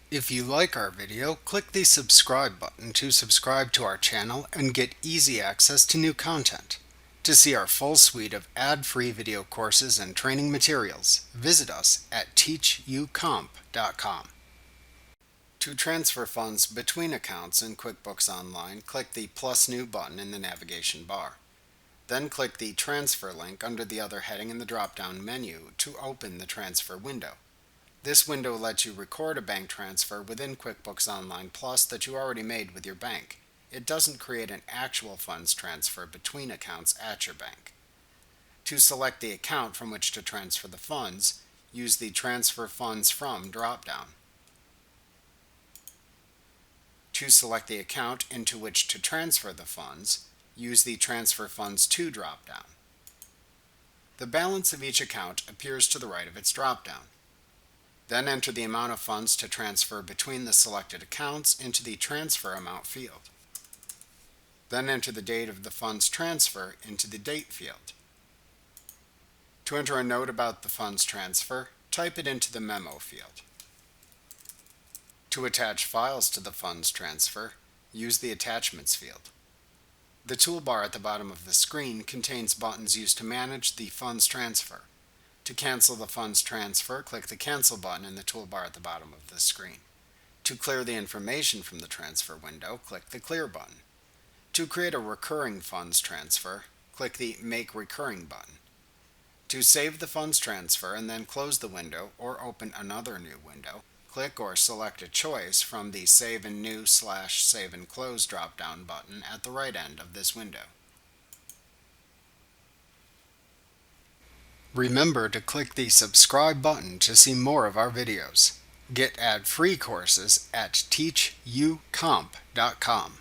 If you like our video, click the subscribe button to subscribe to our channel and get easy access to new content. To see our full suite of ad-free video courses and training materials, visit us at teachucomp.com. To transfer funds between accounts in QuickBooks Online, click the plus new button in the navigation bar. Then click the transfer link under the other heading in the drop-down menu to open the transfer window. This window lets you record a bank transfer within QuickBooks Online Plus that you already made with your bank. It doesn't create an actual funds transfer between accounts at your bank. To select the account from which to transfer the funds, use the Transfer Funds From drop-down. To select the account into which to transfer the funds, use the Transfer Funds To drop-down. The balance of each account appears to the right of its drop-down. Then enter the amount of funds to transfer between the selected accounts into the Transfer Amount field. Then enter the date of the funds transfer into the Date field. To enter a note about the funds transfer, type it into the Memo field. To attach files to the funds transfer, use the Attachments field. The toolbar at the bottom of the screen contains buttons used to manage the funds transfer. To cancel the funds transfer, click the Cancel button in the toolbar at the bottom of the screen. To clear the information from the transfer window, click the Clear button. To create a recurring funds transfer, click the Make Recurring button. To save the funds transfer and then close the window or open another new window, click or select a choice from the Save and New/Save and Close drop-down button at the right end of this window. Remember to click the subscribe button to see more of our videos. Get ad-free courses at teachucomp.com.